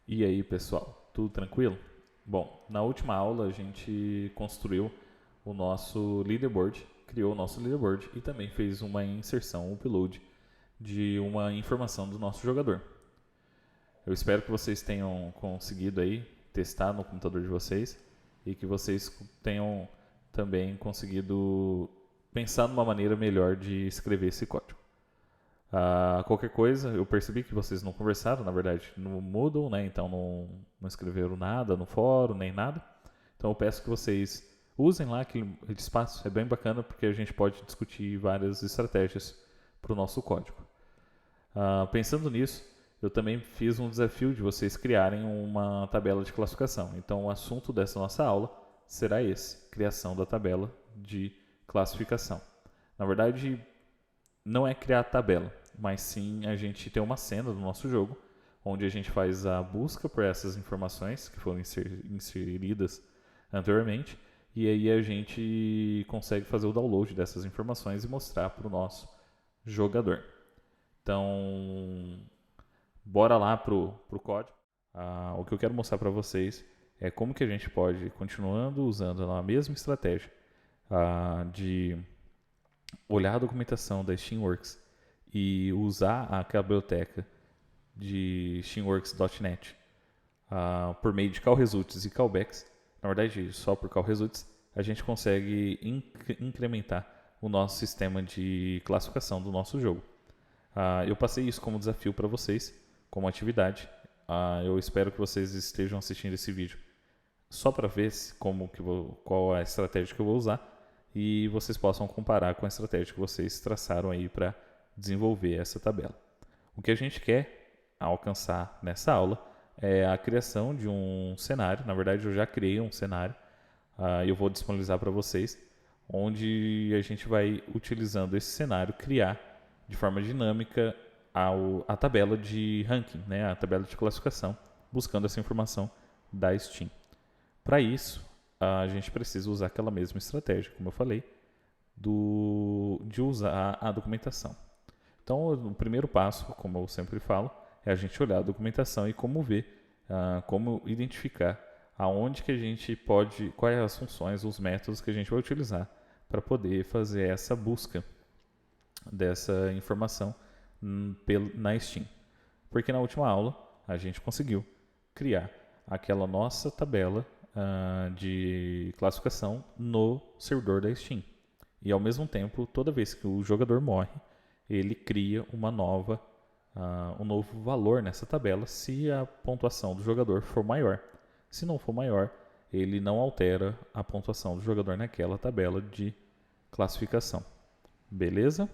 E aí, pessoal, tudo tranquilo? Bom, na última aula a gente construiu o nosso leaderboard, criou o nosso leaderboard e também fez uma inserção, um upload de uma informação do nosso jogador. Eu espero que vocês tenham conseguido aí testar no computador de vocês e que vocês tenham também conseguido pensar numa maneira melhor de escrever esse código. Qualquer coisa, eu percebi que vocês não conversaram, na verdade, no Moodle, né? Então não escreveram nada no fórum, nem nada. Então eu peço que vocês usem lá aquele espaço, é bem bacana porque a gente pode discutir várias estratégias para o nosso código. Pensando nisso, eu também fiz um desafio de vocês criarem uma tabela de classificação. Então o assunto dessa nossa aula será esse, criação da tabela de classificação. Na verdade, não é criar a tabela, mas sim a gente ter uma cena do nosso jogo, onde a gente faz a busca por essas informações que foram inseridas anteriormente, e aí a gente consegue fazer o download dessas informações e mostrar para o nosso jogador. Então, bora lá pro código. O que eu quero mostrar para vocês é como que a gente pode, continuando usando a mesma estratégia de olhar a documentação da Steamworks e usar a biblioteca de steamworks.net por meio de call results e callbacks, na verdade só por call results, a gente consegue incrementar o nosso sistema de classificação do nosso jogo. Eu passei isso como desafio para vocês, como atividade. Eu espero que vocês estejam assistindo esse vídeo só para ver qual é a estratégia que eu vou usar e vocês possam comparar com a estratégia que vocês traçaram aí para desenvolver essa tabela. O que a gente quer alcançar nessa aula é a criação de um cenário. Na verdade, eu já criei um cenário e eu vou disponibilizar para vocês, onde a gente vai, utilizando esse cenário, criar de forma dinâmica a tabela de ranking, né, a tabela de classificação, buscando essa informação da Steam. Para isso, a gente precisa usar aquela mesma estratégia, como eu falei, de usar a documentação. Então, o primeiro passo, como eu sempre falo, é a gente olhar a documentação e como ver, como identificar aonde que a gente pode, quais as funções, os métodos que a gente vai utilizar para poder fazer essa busca dessa informação na Steam. Porque na última aula a gente conseguiu criar aquela nossa tabela de classificação no servidor da Steam. E ao mesmo tempo, toda vez que o jogador morre, ele cria um novo valor nessa tabela se a pontuação do jogador for maior. Se não for maior, ele não altera a pontuação do jogador naquela tabela de classificação. Beleza?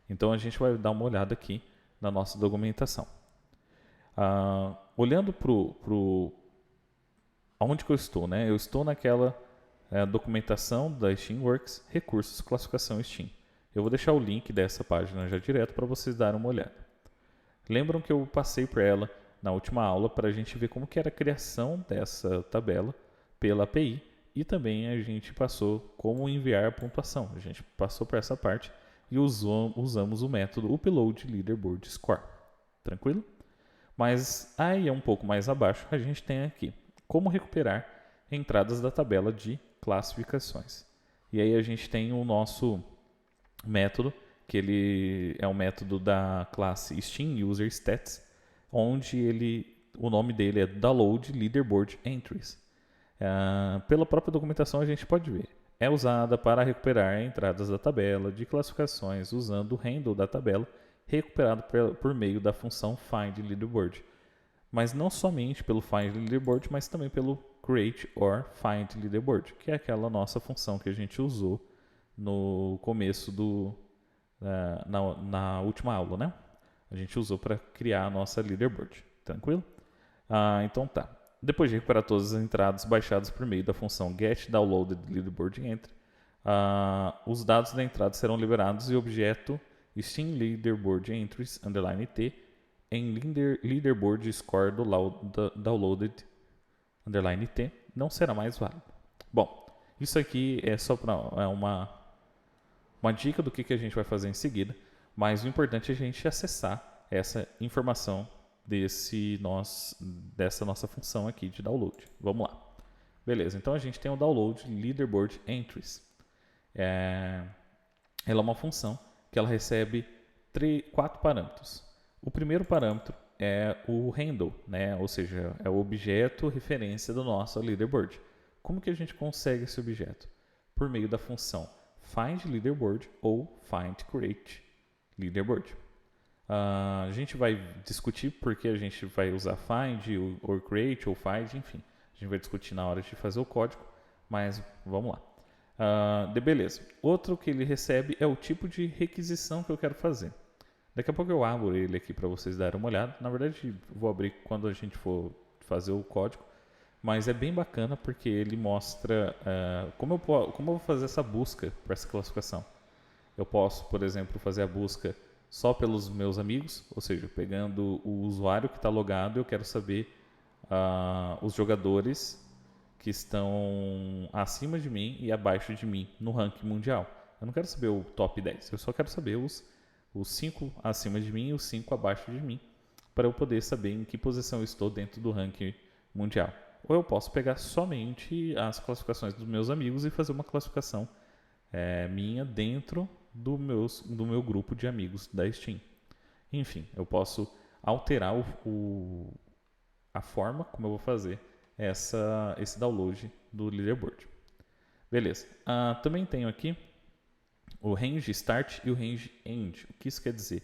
Então a gente vai dar uma olhada aqui na nossa documentação. Olhando para onde que eu estou, né? Eu estou naquela documentação da Steamworks, recursos, classificação Steam. Eu vou deixar o link dessa página já direto para vocês darem uma olhada. Lembram que eu passei por ela na última aula para a gente ver como que era a criação dessa tabela pela API e também a gente passou como enviar a pontuação. A gente passou por essa parte e usamos o método upload leaderboard score. Tranquilo? Mas aí um pouco mais abaixo a gente tem aqui como recuperar entradas da tabela de classificações. E aí a gente tem o nosso método, que ele é um método da classe Steam User Stats, onde o nome dele é Download Leaderboard Entries. Pela própria documentação a gente pode ver. É usada para recuperar entradas da tabela de classificações usando o handle da tabela recuperado por meio da função Find Leaderboard. Mas não somente pelo Find Leaderboard, mas também pelo Create or Find Leaderboard, que é aquela nossa função que a gente usou no começo na última aula, né? A gente usou para criar a nossa leaderboard. Tranquilo? Então tá. Depois de recuperar todas as entradas baixadas por meio da função Get Downloaded Leaderboard Entry, os dados da entrada serão liberados e o objeto Steam Leaderboard Entries _t em Leaderboard Score Downloaded _t não será mais válido. Bom, isso aqui é só para uma dica do que a gente vai fazer em seguida, mas o importante é a gente acessar essa informação dessa nossa função aqui de download. Vamos lá. Beleza, então a gente tem o download leaderboard entries. Ela é uma função que ela recebe 4 parâmetros. O primeiro parâmetro é o handle, né? Ou seja, é o objeto referência do nosso leaderboard. Como que a gente consegue esse objeto? Por meio da função findLeaderboard ou findCreateLeaderboard. A gente vai discutir porque a gente vai usar find, ou create, ou find, enfim. A gente vai discutir na hora de fazer o código, mas vamos lá. Beleza. Outro que ele recebe é o tipo de requisição que eu quero fazer. Daqui a pouco eu abro ele aqui para vocês darem uma olhada. Na verdade, vou abrir quando a gente for fazer o código. Mas é bem bacana porque ele mostra como eu vou fazer essa busca para essa classificação. Eu posso, por exemplo, fazer a busca só pelos meus amigos, ou seja, pegando o usuário que está logado, eu quero saber os jogadores que estão acima de mim e abaixo de mim no ranking mundial. Eu não quero saber o top 10, eu só quero saber os 5 acima de mim e os 5 abaixo de mim, para eu poder saber em que posição eu estou dentro do ranking mundial. Ou eu posso pegar somente as classificações dos meus amigos e fazer uma classificação minha dentro do meu grupo de amigos da Steam. Enfim, eu posso alterar a forma como eu vou fazer esse download do leaderboard. Beleza. Também tenho aqui o range start e o range end. O que isso quer dizer?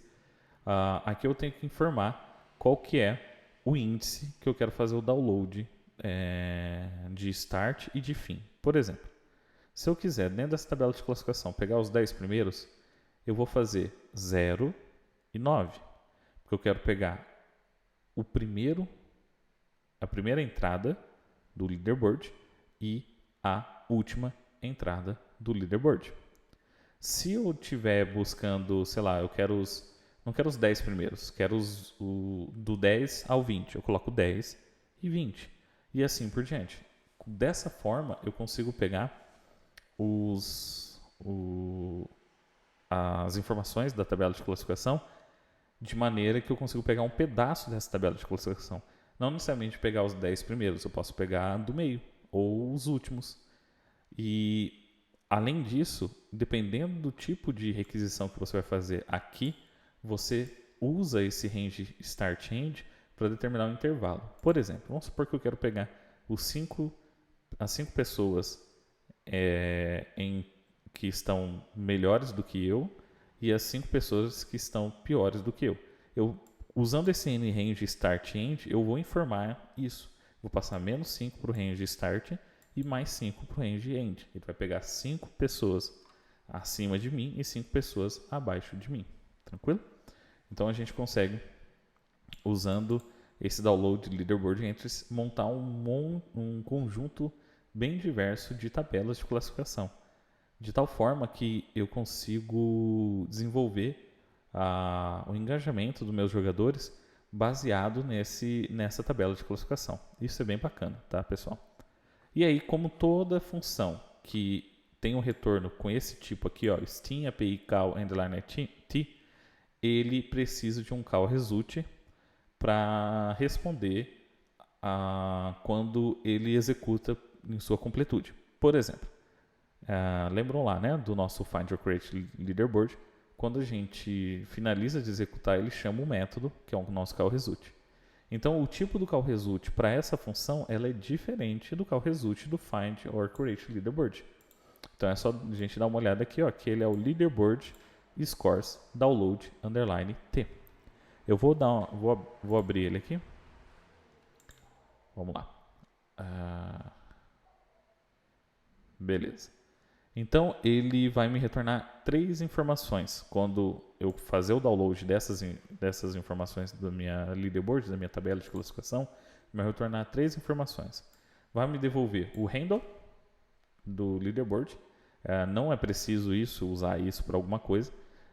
Aqui eu tenho que informar qual que é o índice que eu quero fazer o download de start e de fim. Por exemplo, se eu quiser, dentro dessa tabela de classificação, pegar os 10 primeiros, eu vou fazer 0 e 9. Porque eu quero pegar a primeira entrada do leaderboard e a última entrada do leaderboard. Se eu estiver buscando, sei lá, não quero os 10 primeiros, quero do 10 ao 20. Eu coloco 10 e 20. E assim por diante. Dessa forma, eu consigo pegar as informações da tabela de classificação de maneira que eu consigo pegar um pedaço dessa tabela de classificação. Não necessariamente pegar os 10 primeiros, eu posso pegar do meio ou os últimos. E, além disso, dependendo do tipo de requisição que você vai fazer aqui, você usa esse range start end para determinar um intervalo. Por exemplo, vamos supor que eu quero pegar as 5 pessoas que estão melhores do que eu e as 5 pessoas que estão piores do que eu. Usando esse range start end, eu vou informar isso. Vou passar menos 5 para o range start e mais 5 para o range end. Ele vai pegar 5 pessoas acima de mim e 5 pessoas abaixo de mim. Tranquilo? Então a gente consegue, usando esse download leaderboard entries, montar um conjunto bem diverso de tabelas de classificação, de tal forma que eu consigo desenvolver o engajamento dos meus jogadores baseado nessa tabela de classificação. Isso é bem bacana, tá, pessoal? E aí, como toda função que tem um retorno com esse tipo aqui, ó, Steam API call underline t, ele precisa de um call result para responder quando ele executa em sua completude. Por exemplo, lembram lá, né, do nosso find or create leaderboard? Quando a gente finaliza de executar, ele chama o método, que é o nosso call result. Então, o tipo do call result para essa função ela é diferente do call result do find or create leaderboard. Então, é só a gente dar uma olhada aqui, ó, que ele é o leaderboard scores download underline t. Eu vou abrir ele aqui. Vamos lá. Beleza. Então, ele vai me retornar 3 informações. Quando eu fazer o download dessas informações da minha leaderboard, da minha tabela de classificação, vai retornar 3 informações. Vai me devolver o handle do leaderboard. Não é preciso usar isso para alguma coisa,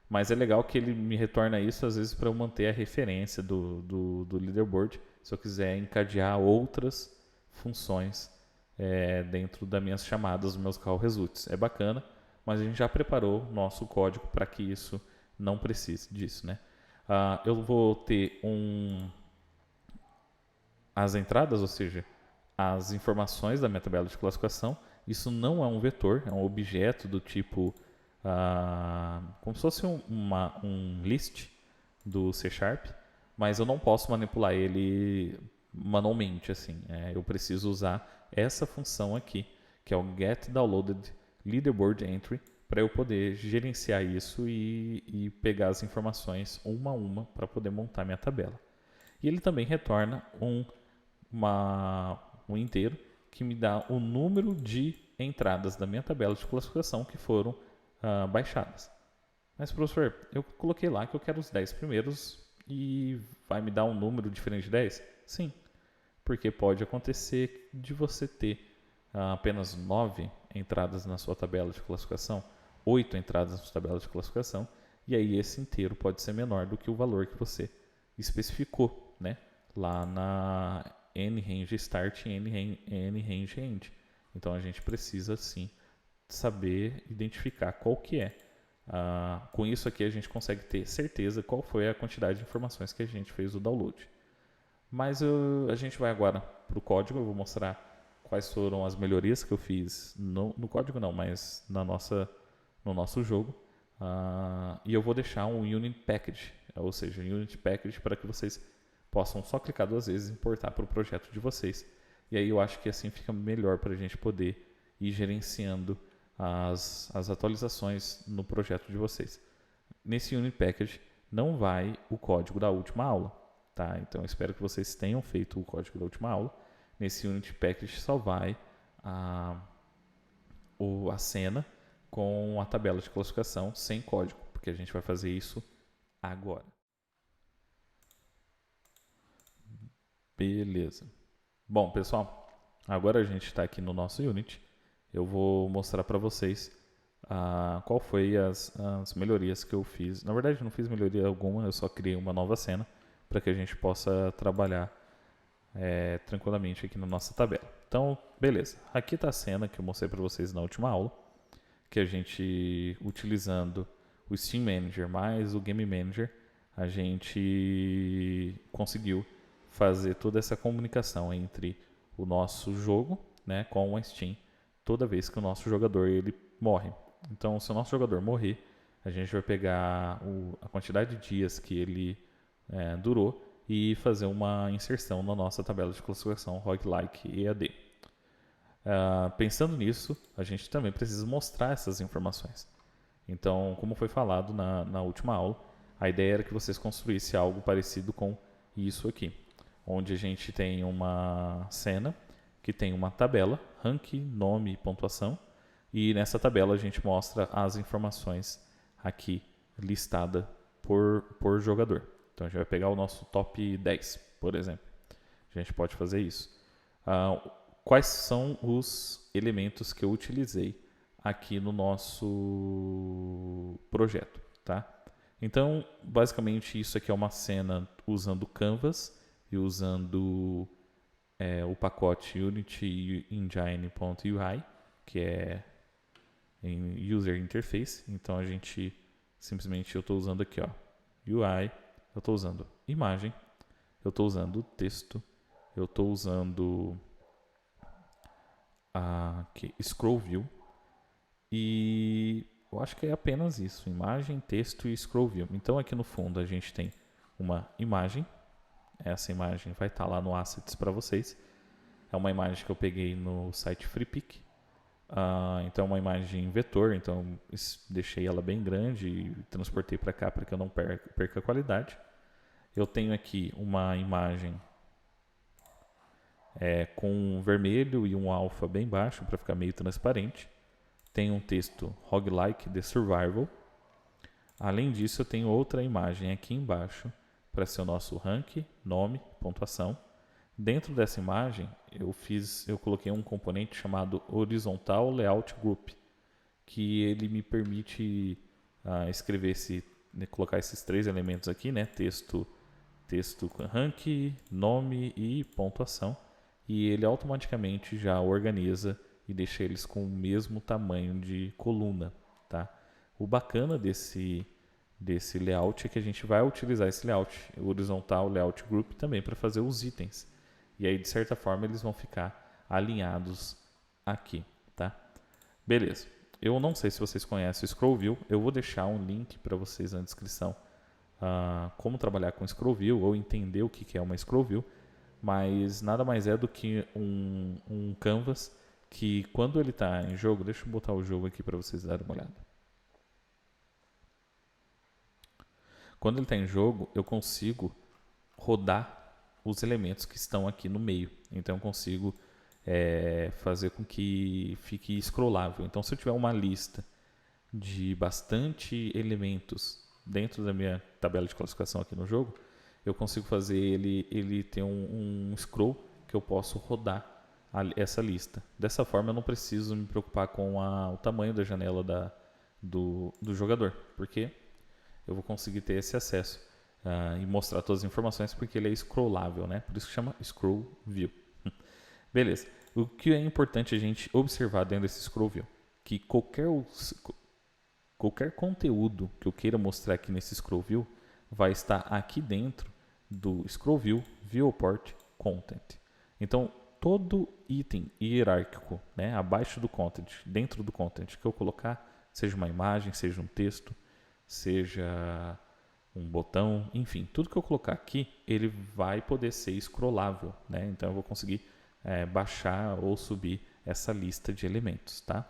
mas é legal que ele me retorna isso às vezes para eu manter a referência do leaderboard, se eu quiser encadear outras funções dentro das minhas chamadas, dos meus call results. É bacana, mas a gente já preparou nosso código para que isso não precise disso, né? Eu vou ter as entradas, ou seja, as informações da minha tabela de classificação. Isso não é um vetor, é um objeto do tipo, como se fosse um list do C Sharp, mas eu não posso manipular ele manualmente, assim. Eu preciso usar essa função aqui, que é o get downloaded leaderboard entry, para eu poder gerenciar isso e pegar as informações uma a uma para poder montar minha tabela. E ele também retorna um inteiro que me dá o número de entradas da minha tabela de classificação que foram baixadas. Mas, professor, eu coloquei lá que eu quero os 10 primeiros e vai me dar um número diferente de 10? Sim, porque pode acontecer de você ter apenas 9 entradas na sua tabela de classificação, 8 entradas na sua tabela de classificação, e aí esse inteiro pode ser menor do que o valor que você especificou, né? Lá na NRange Start e NRange End. Então a gente precisa sim saber identificar qual que é. Com isso aqui a gente consegue ter certeza qual foi a quantidade de informações que a gente fez o download. Mas a gente vai agora para o código, eu vou mostrar quais foram as melhorias que eu fiz no código não, mas no nosso jogo. E eu vou deixar um unit package, ou seja, um unit package para que vocês possam só clicar 2 vezes e importar para o projeto de vocês. E aí eu acho que assim fica melhor para a gente poder ir gerenciando as atualizações no projeto de vocês. Nesse unit package não vai o código da última aula, tá? Então eu espero que vocês tenham feito o código da última aula. Nesse unit package só vai a cena com a tabela de classificação sem código, porque a gente vai fazer isso agora. Beleza. Bom, pessoal, agora a gente está aqui no nosso Unity. Eu vou mostrar para vocês qual foi as melhorias que eu fiz. Na verdade, eu não fiz melhoria alguma, eu só criei uma nova cena para que a gente possa trabalhar tranquilamente aqui na nossa tabela. Então, beleza. Aqui está a cena que eu mostrei para vocês na última aula, que a gente, utilizando o Steam Manager mais o Game Manager, a gente conseguiu fazer toda essa comunicação entre o nosso jogo, né, com a Steam, toda vez que o nosso jogador ele morre. Então, se o nosso jogador morrer, a gente vai pegar a quantidade de dias que ele durou e fazer uma inserção na nossa tabela de classificação Roguelike EAD. Pensando nisso, a gente também precisa mostrar essas informações. Então, como foi falado na última aula, a ideia era que vocês construíssem algo parecido com isso aqui, onde a gente tem uma cena que tem uma tabela, rank, nome e pontuação, e nessa tabela a gente mostra as informações aqui listada por jogador. Então a gente vai pegar o nosso top 10, por exemplo. A gente pode fazer isso. Quais são os elementos que eu utilizei aqui no nosso projeto, tá? Então, basicamente isso aqui é uma cena usando Canvas e usando o pacote Unity Engine.ui, que é em User Interface. Então a gente simplesmente eu estou usando aqui, ó, UI, eu estou usando imagem, eu estou usando texto, eu estou usando aqui, Scroll View, e eu acho que é apenas isso, imagem, texto e Scroll View. Então aqui no fundo a gente tem uma imagem, essa imagem vai estar lá no Assets para vocês. É uma imagem que eu peguei no site FreePic. Então é uma imagem vetor, então deixei ela bem grande e transportei para cá para que eu não perca a qualidade. Eu tenho aqui uma imagem com um vermelho e um alfa bem baixo para ficar meio transparente. Tem um texto Roguelike The Survival. Além disso, eu tenho outra imagem aqui embaixo para ser o nosso rank, nome, pontuação. Dentro dessa imagem, eu coloquei um componente chamado Horizontal Layout Group, que ele me permite escrever colocar esses 3 elementos aqui, né? Texto rank, nome e pontuação, e ele automaticamente já organiza e deixa eles com o mesmo tamanho de coluna, tá? O bacana desse layout é que a gente vai utilizar esse layout, o Horizontal Layout Group, também para fazer os itens. E aí, de certa forma, eles vão ficar alinhados aqui, tá? Beleza. Eu não sei se vocês conhecem o Scroll View. Eu vou deixar um link para vocês na descrição como trabalhar com Scroll View ou entender o que é uma Scroll View. Mas nada mais é do que um canvas que quando ele está em jogo... Deixa eu botar o jogo aqui para vocês darem uma olhada. Quando ele está em jogo, eu consigo rodar os elementos que estão aqui no meio. Então eu consigo fazer com que fique scrollável. Então se eu tiver uma lista de bastante elementos dentro da minha tabela de classificação aqui no jogo, eu consigo fazer ele ter um scroll que eu posso rodar essa lista. Dessa forma eu não preciso me preocupar com o tamanho da janela do jogador, porque eu vou conseguir ter esse acesso e mostrar todas as informações, porque ele é scrollável, né? Por isso que chama Scroll View. Beleza. O que é importante a gente observar dentro desse Scroll View? Que qualquer conteúdo que eu queira mostrar aqui nesse Scroll View vai estar aqui dentro do Scroll View Viewport Content. Então, todo item hierárquico, né, abaixo do content, dentro do content que eu colocar, seja uma imagem, seja um texto, seja um botão, enfim, tudo que eu colocar aqui, ele vai poder ser scrollável, né? Então eu vou conseguir baixar ou subir essa lista de elementos, tá?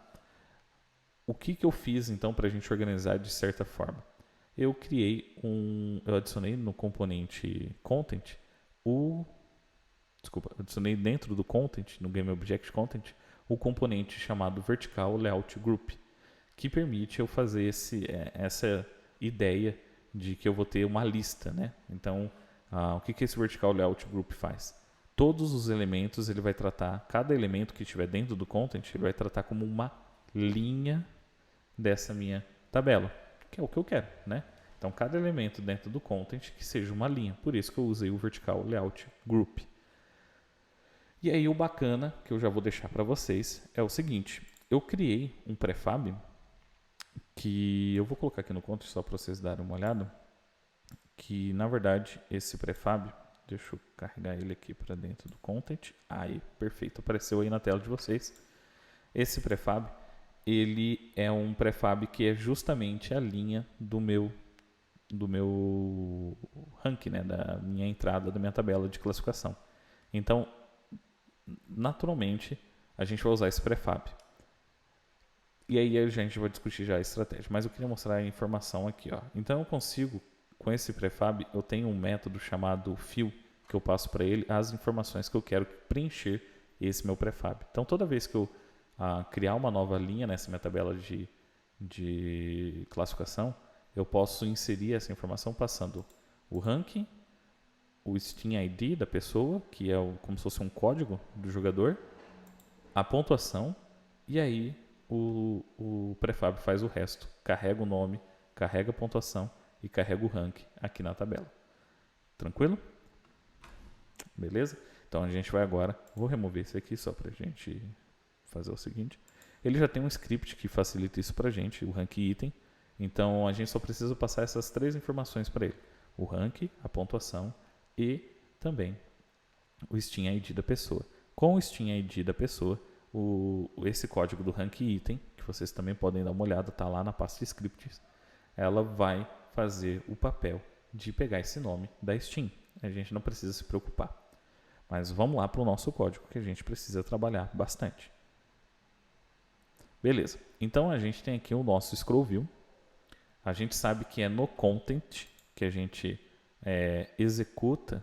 O que eu fiz então para a gente organizar de certa forma? Eu adicionei no componente content adicionei dentro do content, no GameObject Content, o componente chamado Vertical Layout Group, que permite eu fazer essa ideia de que eu vou ter uma lista, né? Então, o que esse Vertical Layout Group faz? Todos os elementos, ele vai tratar, cada elemento que estiver dentro do content, ele vai tratar como uma linha dessa minha tabela, que é o que eu quero, né? Então, cada elemento dentro do content que seja uma linha. Por isso que eu usei o Vertical Layout Group. E aí, o bacana, que eu já vou deixar para vocês, é o seguinte. Eu criei um prefab que eu vou colocar aqui no content só para vocês darem uma olhada, que na verdade esse prefab, deixa eu carregar ele aqui para dentro do content, aí perfeito, apareceu aí na tela de vocês. Esse prefab, ele é um prefab que é justamente a linha do meu rank, né, da minha entrada, da minha tabela de classificação. Então, naturalmente, a gente vai usar esse prefab. E aí a gente vai discutir já a estratégia. Mas eu queria mostrar a informação aqui. Ó. Então eu consigo, com esse prefab, eu tenho um método chamado fill, que eu passo para ele as informações que eu quero preencher esse meu prefab. Então toda vez que eu criar uma nova linha nessa minha tabela de classificação, eu posso inserir essa informação passando o ranking, o Steam ID da pessoa, que é como se fosse um código do jogador, a pontuação, e aí o prefab faz o resto. Carrega o nome, carrega a pontuação e carrega o rank aqui na tabela. Tranquilo? Beleza? Então a gente vai agora, vou remover isso aqui só para a gente fazer o seguinte. Ele já tem um script que facilita isso para a gente, o rank item. Então a gente só precisa passar essas três informações para ele. O rank, a pontuação e também o Steam ID da pessoa. Com o Steam ID da pessoa, esse código do rank item, que vocês também podem dar uma olhada, está lá na pasta scripts, ela vai fazer o papel de pegar esse nome da Steam. A gente não precisa se preocupar. Mas vamos lá para o nosso código, que a gente precisa trabalhar bastante. Beleza. Então a gente tem aqui o nosso scroll view. A gente sabe que é no content que a gente executa,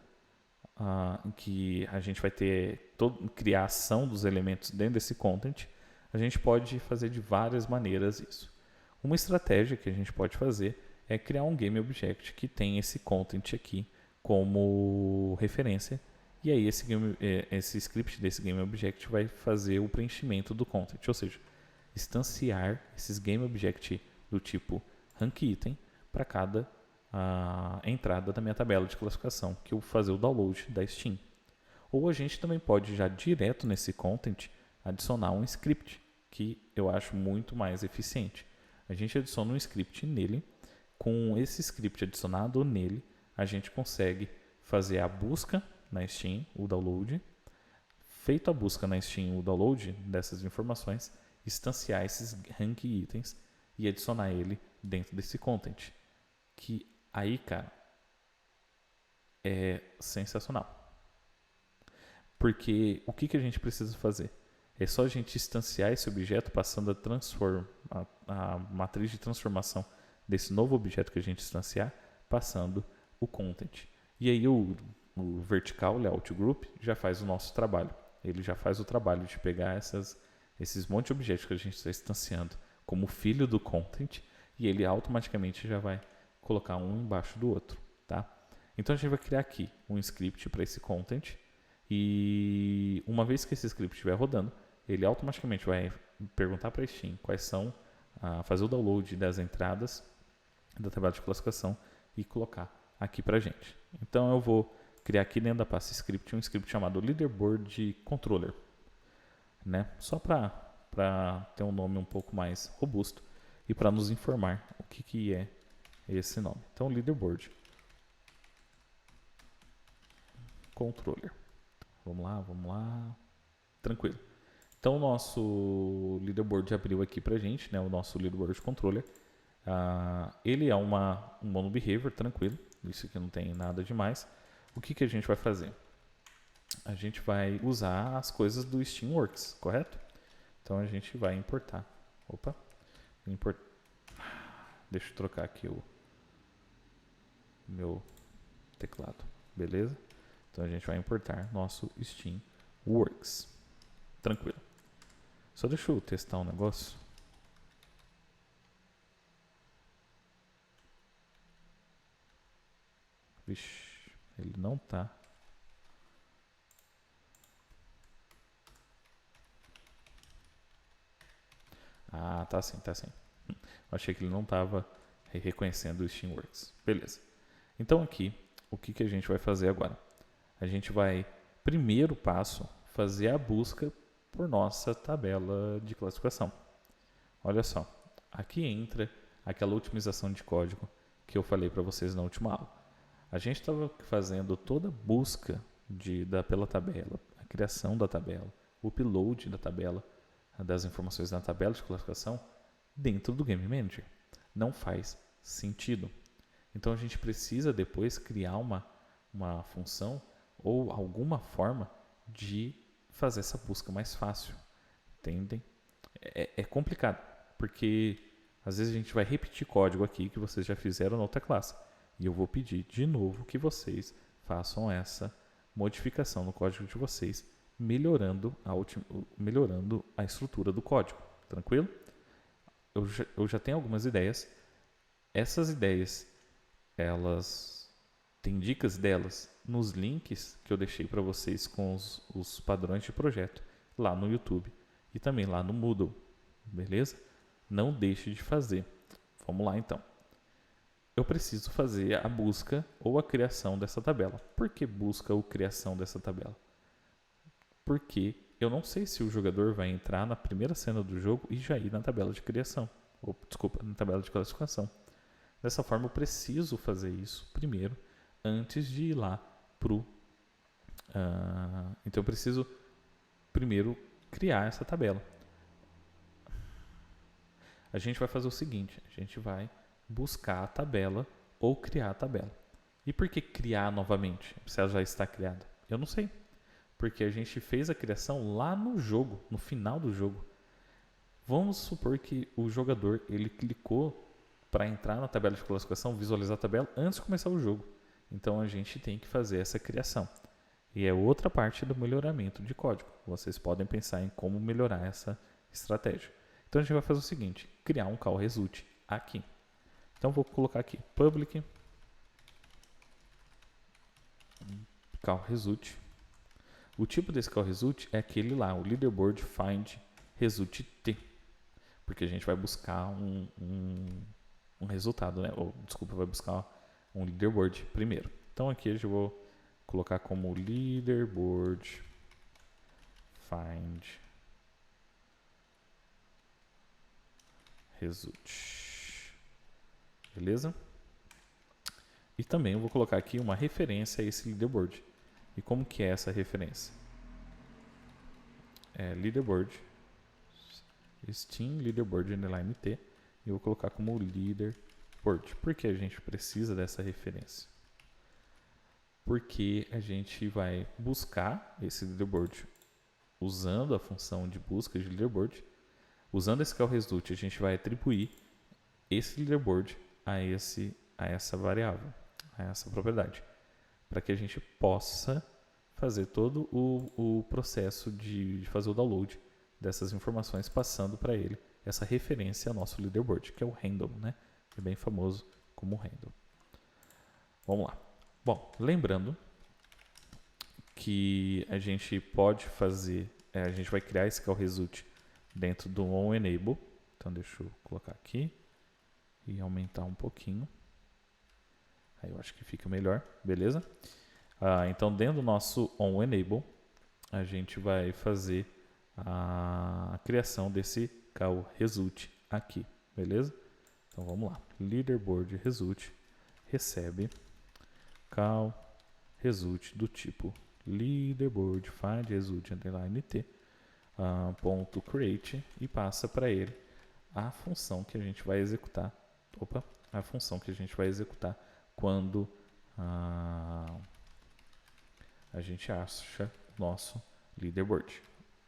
que a gente vai ter criação dos elementos dentro desse content. A gente pode fazer de várias maneiras isso. Uma estratégia que a gente pode fazer é criar um GameObject que tem esse content aqui como referência. E aí esse script desse GameObject vai fazer o preenchimento do content, ou seja, instanciar esses GameObject do tipo rankItem para cada entrada da minha tabela de classificação, que eu vou fazer o download da Steam. Ou a gente também pode já direto nesse content adicionar um script, que eu acho muito mais eficiente. A gente adiciona um script nele, com esse script adicionado nele, a gente consegue fazer a busca na Steam, o download, feito a busca na Steam, o download dessas informações, instanciar esses rank itens e adicionar ele dentro desse content. Que aí, cara, é sensacional. Porque o que a gente precisa fazer? É só a gente instanciar esse objeto passando a matriz de transformação desse novo objeto que a gente instanciar, passando o content. E aí o vertical layout group já faz o nosso trabalho. Ele já faz o trabalho de pegar esses monte de objetos que a gente está instanciando como filho do content e ele automaticamente já vai colocar um embaixo do outro, tá? Então a gente vai criar aqui um script para esse content e uma vez que esse script estiver rodando, ele automaticamente vai perguntar para a Steam quais são, fazer o download das entradas da tabela de classificação e colocar aqui para a gente. Então eu vou criar aqui dentro da pasta script um script chamado leaderboard controller, né? Só para ter um nome um pouco mais robusto e para nos informar o que é esse nome. Então leaderboard controller. Vamos lá. Tranquilo. Então o nosso leaderboard abriu aqui pra gente, né? O nosso leaderboard controller. Ele é um mono behavior, tranquilo. Isso aqui não tem nada demais. O que a gente vai fazer? A gente vai usar as coisas do Steamworks, correto? Então a gente vai importar. Deixa eu trocar aqui o meu teclado, beleza? Então a gente vai importar nosso Steamworks. Tranquilo. Só deixa eu testar um negócio. Vixe, ele não tá. Tá sim. Eu achei que ele não estava reconhecendo o Steamworks. Beleza. Então aqui, o que a gente vai fazer agora? A gente vai, primeiro passo, fazer a busca por nossa tabela de classificação. Olha só, aqui entra aquela otimização de código que eu falei para vocês na última aula. A gente estava fazendo toda a busca pela tabela, a criação da tabela, o upload da tabela, das informações na tabela de classificação dentro do Game Manager. Não faz sentido. Então a gente precisa depois criar uma função ou alguma forma de fazer essa busca mais fácil. Entendem? É complicado, porque às vezes a gente vai repetir código aqui que vocês já fizeram na outra classe. E eu vou pedir de novo que vocês façam essa modificação no código de vocês, melhorando a estrutura do código. Tranquilo? Eu já tenho algumas ideias. Essas ideias, elas têm dicas delas nos links que eu deixei para vocês com os padrões de projeto lá no YouTube e também lá no Moodle, beleza? Não deixe de fazer. Vamos lá então. Eu preciso fazer a busca ou a criação dessa tabela. Por que busca ou criação dessa tabela? Porque eu não sei se o jogador vai entrar na primeira cena do jogo e já ir na tabela de criação. Na tabela de classificação. Dessa forma, eu preciso fazer isso primeiro, antes de ir lá pro... então, eu preciso primeiro criar essa tabela. A gente vai fazer o seguinte, a gente vai buscar a tabela ou criar a tabela. E por que criar novamente, se ela já está criada? Eu não sei. Porque a gente fez a criação lá no jogo, no final do jogo. Vamos supor que o jogador ele clicou para entrar na tabela de classificação, visualizar a tabela antes de começar o jogo. Então a gente tem que fazer essa criação. E é outra parte do melhoramento de código. Vocês podem pensar em como melhorar essa estratégia. Então a gente vai fazer o seguinte, criar um call result aqui. Então vou colocar aqui public call result. O tipo desse call result é aquele lá, o leaderboard find result t. Porque a gente vai buscar um resultado, né? Desculpa, vai buscar um leaderboard primeiro. Então aqui eu vou colocar como leaderboard find result. Beleza? E também eu vou colocar aqui uma referência a esse leaderboard. E como que é essa referência? leaderboard, Steam leaderboard underline T, e eu vou colocar como leaderboard. Por que a gente precisa dessa referência? Porque a gente vai buscar esse leaderboard usando a função de busca de leaderboard. Usando esse call result, a gente vai atribuir esse leaderboard a essa variável, a essa propriedade, para que a gente possa fazer todo o processo de fazer o download dessas informações, passando para ele essa referência ao nosso leaderboard, que é o handle, né? É bem famoso como handle. Vamos lá. Bom, lembrando que a gente pode fazer, a gente vai criar esse call result dentro do onEnable. Então deixa eu colocar aqui e aumentar um pouquinho. Aí eu acho que fica melhor, beleza? Então dentro do nosso onEnable, a gente vai fazer a criação desse call result aqui, beleza? Então vamos lá. Leaderboard result recebe call result do tipo leaderboard find result underline t ponto create e passa para ele a função que a gente vai executar. A função que a gente vai executar quando a gente acha nosso leaderboard,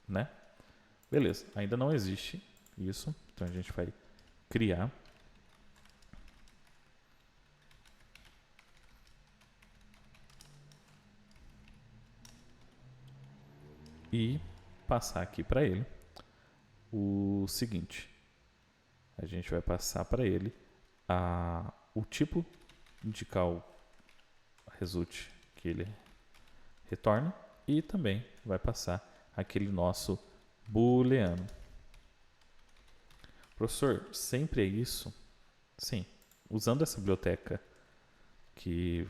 né? Beleza, ainda não existe isso, então a gente vai criar e passar aqui para ele o seguinte: a gente vai passar para ele o tipo de call result que ele retorna e também vai passar aquele nosso booleano. Professor, sempre é isso? Sim. Usando essa biblioteca de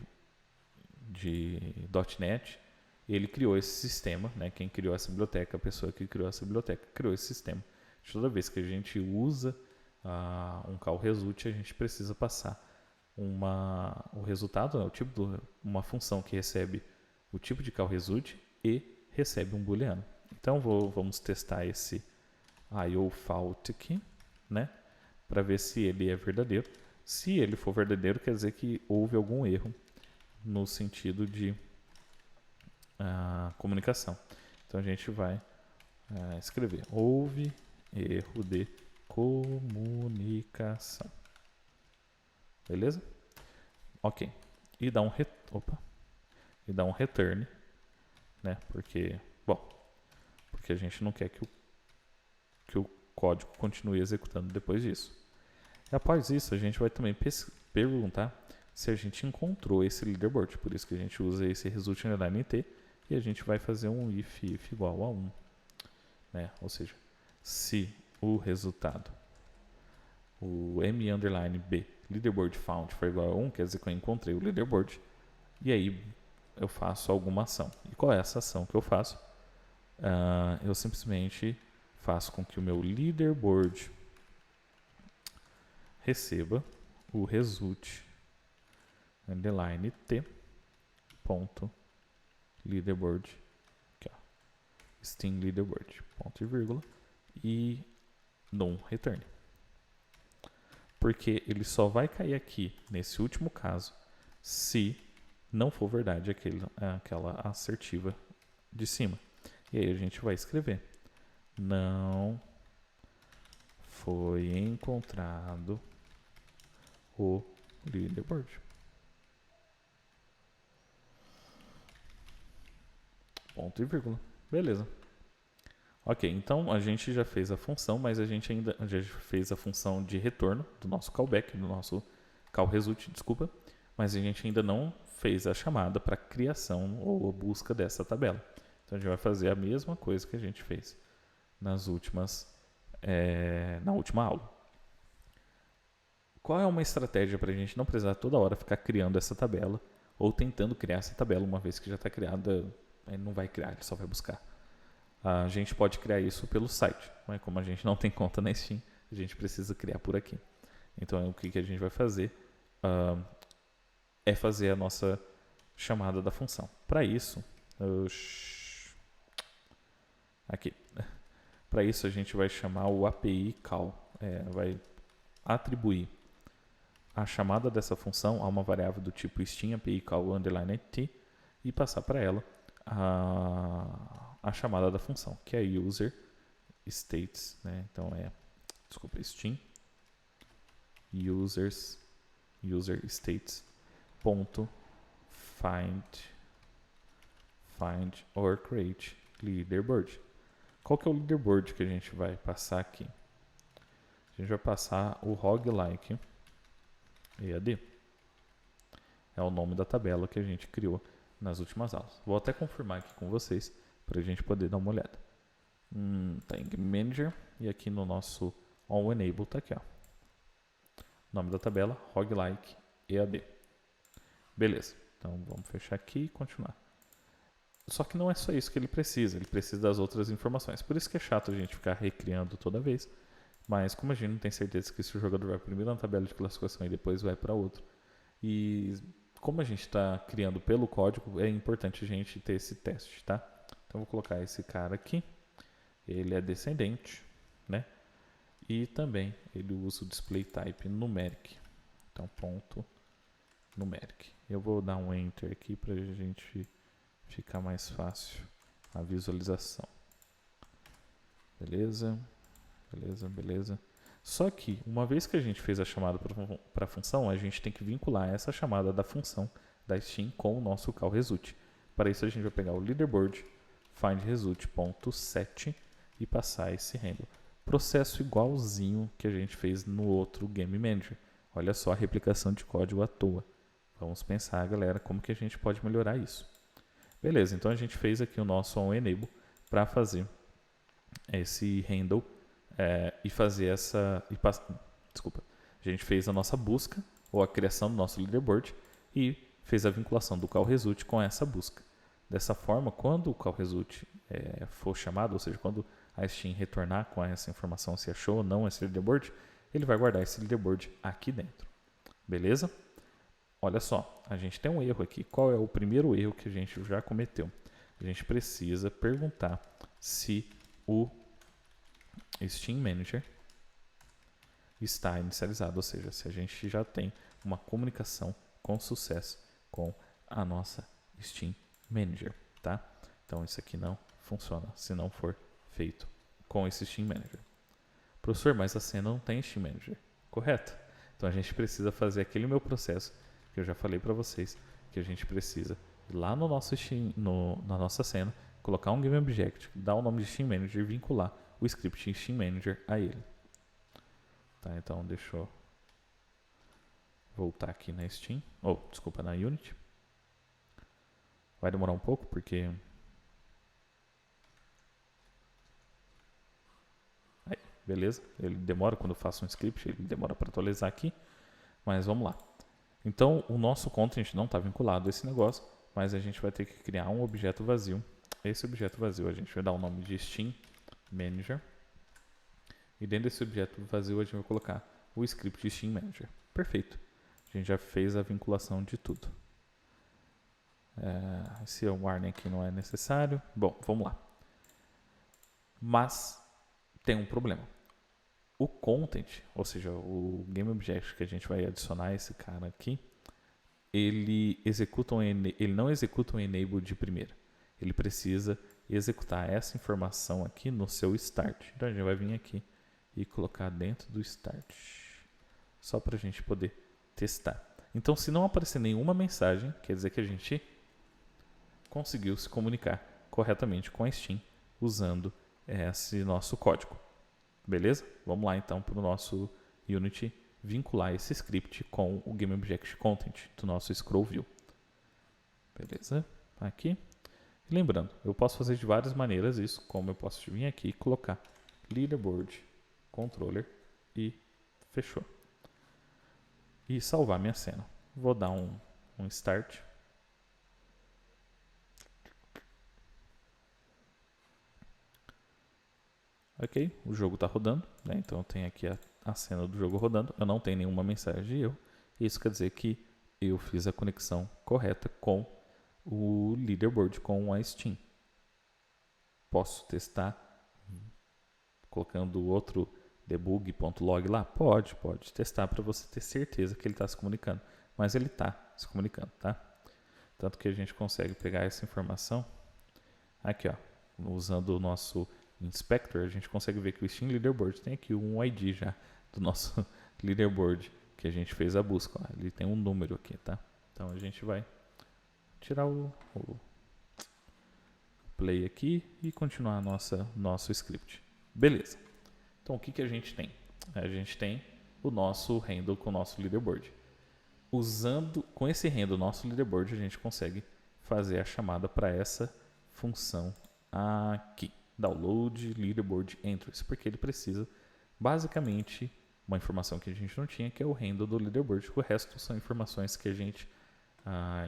.NET, ele criou esse sistema, né? Quem criou essa biblioteca, a pessoa que criou essa biblioteca, criou esse sistema. Toda vez que a gente usa um call result, a gente precisa passar o resultado, né? Uma função que recebe o tipo de call result e recebe um booleano. Então vamos testar esse IOFault aqui, né? Para ver se ele é verdadeiro. Se ele for verdadeiro, quer dizer que houve algum erro no sentido de comunicação. Então a gente vai escrever: houve erro de comunicação. Beleza? Ok. E dá um return, né? Porque a gente não quer que o código continue executando depois disso. E após isso, a gente vai também perguntar se a gente encontrou esse leaderboard. Por isso que a gente usa esse result underline t e a gente vai fazer um if igual a 1. Né? Ou seja, se o resultado, o m underline b, leaderboard found, for igual a 1, quer dizer que eu encontrei o leaderboard, e aí eu faço alguma ação. E qual é essa ação que eu faço? Eu simplesmente faço com que o meu leaderboard receba o result underline t ponto leaderboard, aqui, ó, Steam leaderboard, ponto e vírgula, e não return. Porque ele só vai cair aqui nesse último caso se não for verdade aquela assertiva de cima. E aí a gente vai escrever: não foi encontrado o leaderboard. Ponto e vírgula. Beleza. Ok, então a gente já fez a função, mas a gente ainda já fez a função de retorno do nosso callback, do nosso call result, desculpa, mas a gente ainda não fez a chamada para criação ou busca dessa tabela. Então a gente vai fazer a mesma coisa que a gente fez na última aula. Qual é uma estratégia para a gente não precisar toda hora ficar criando essa tabela ou tentando criar essa tabela uma vez que já está criada? Ele não vai criar, ele só vai buscar. A gente pode criar isso pelo site, mas como a gente não tem conta na Steam, a gente precisa criar por aqui. Então o que a gente vai fazer é fazer a nossa chamada da função. Para isso, aqui, Para isso a gente vai chamar o API call, vai atribuir a chamada dessa função a uma variável do tipo Steam API call underline t e passar para ela a chamada da função, que é user states, né? Então Steam user states ponto find or create leaderboard. Qual que é o leaderboard que a gente vai passar aqui? A gente vai passar o roguelike EAD. É o nome da tabela que a gente criou nas últimas aulas. Vou até confirmar aqui com vocês para a gente poder dar uma olhada. Tá em Game Manager e aqui no nosso onEnable tá aqui, ó. Nome da tabela, roguelike EAD. Beleza, então vamos fechar aqui e continuar. Só que não é só isso que ele precisa das outras informações. Por isso que é chato a gente ficar recriando toda vez. Mas como a gente não tem certeza que esse jogador vai primeiro na tabela de classificação e depois vai para outro, e como a gente está criando pelo código, é importante a gente ter esse teste, tá? Então vou colocar esse cara aqui, ele é descendente, né? E também ele usa o display type numeric. Então ponto numeric. Eu vou dar um enter aqui para a gente ficar mais fácil a visualização. Beleza? Beleza. Só que, uma vez que a gente fez a chamada para a função, a gente tem que vincular essa chamada da função da Steam com o nosso call result. Para isso, a gente vai pegar o leaderboard findResult.set e passar esse handle. Processo igualzinho que a gente fez no outro Game Manager. Olha só a replicação de código à toa. Vamos pensar, galera, como que a gente pode melhorar isso. Beleza, então a gente fez aqui o nosso onEnable para fazer esse handle e fazer essa... Desculpa. A gente fez a nossa busca, ou a criação do nosso leaderboard, e fez a vinculação do call result com essa busca. Dessa forma, quando o call result for chamado, ou seja, quando a Steam retornar com essa informação se achou ou não esse leaderboard, ele vai guardar esse leaderboard aqui dentro. Beleza? Olha só, a gente tem um erro aqui. Qual é o primeiro erro que a gente já cometeu? A gente precisa perguntar se o Steam Manager está inicializado, ou seja, se a gente já tem uma comunicação com sucesso com a nossa Steam Manager, tá? Então isso aqui não funciona se não for feito com esse Steam Manager. Professor, mas a cena não tem Steam Manager, correto? Então a gente precisa fazer aquele meu processo que eu já falei para vocês, que a gente precisa ir lá no nosso Steam, na nossa cena, colocar um Game Object, dar o nome de Steam Manager e vincular o script Steam Manager a ele. Tá, então deixa eu voltar aqui na Steam, desculpa, na Unity. Vai demorar um pouco porque aí, beleza, ele demora quando eu faço um script, ele demora para atualizar aqui, mas vamos lá. Então o nosso content não está vinculado a esse negócio, mas a gente vai ter que criar um objeto vazio. Esse objeto vazio a gente vai dar o nome de Steam Manager. E dentro desse objeto vazio a gente vai colocar o script de Steam Manager. Perfeito. A gente já fez a vinculação de tudo. Esse warning aqui não é necessário. Bom, vamos lá. Mas tem um problema. O content, ou seja, o Game Object que a gente vai adicionar esse cara aqui, ele não executa um enable de primeira. Ele precisa executar essa informação aqui no seu start. Então a gente vai vir aqui e colocar dentro do start, só para a gente poder testar. Então, se não aparecer nenhuma mensagem, quer dizer que a gente conseguiu se comunicar corretamente com a Steam usando esse nosso código. Beleza? Vamos lá então para o nosso Unity vincular esse script com o Game Object Content do nosso Scroll View. Beleza? Aqui. E lembrando, eu posso fazer de várias maneiras isso, como eu posso vir aqui e colocar leaderboard controller e fechou. E salvar minha cena. Vou dar um start. Ok, o jogo está rodando, né? Então eu tenho aqui a cena do jogo rodando. Eu não tenho nenhuma mensagem de erro. Isso quer dizer que eu fiz a conexão correta com o leaderboard, com a Steam. Posso testar colocando outro debug.log lá? Pode testar para você ter certeza que ele está se comunicando. Mas ele está se comunicando, tá? Tanto que a gente consegue pegar essa informação aqui, ó, usando o nosso inspector, a gente consegue ver que o Steam Leaderboard tem aqui um ID já do nosso leaderboard que a gente fez a busca. Ó, ele tem um número aqui, tá? Então a gente vai tirar o play aqui e continuar nosso script. Beleza. Então o que a gente tem? A gente tem o nosso handle com o nosso leaderboard. Com esse handle nosso leaderboard, a gente consegue fazer a chamada para essa função aqui, download leaderboard entries, porque ele precisa basicamente uma informação que a gente não tinha, que é o handle do leaderboard. O resto são informações que a gente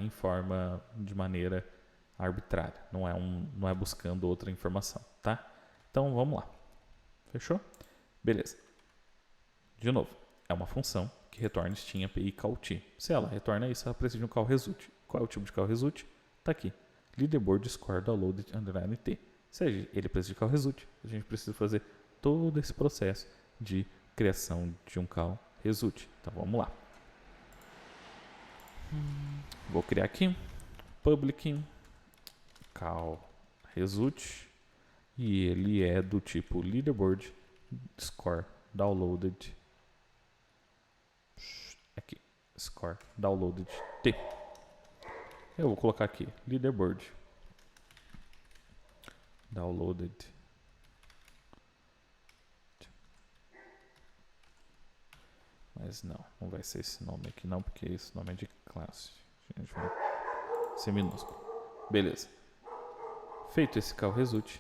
informa de maneira arbitrária, não é buscando outra informação, tá? Então vamos lá. Fechou? Beleza. De novo, é uma função que retorna Steam API callT. Se ela retorna isso, ela precisa de um call result. Qual é o tipo de call result? Está aqui. Leaderboard score downloaded _ t. Se ele precisa de call result, a gente precisa fazer todo esse processo de criação de um call result. Então vamos lá. Vou criar aqui public call result e ele é do tipo leaderboard score downloaded aqui, score downloaded t. Eu vou colocar aqui leaderboard downloaded t. Mas não vai ser esse nome aqui não, porque esse nome é de classe. A gente vai ser minúsculo. Beleza. Feito esse call result,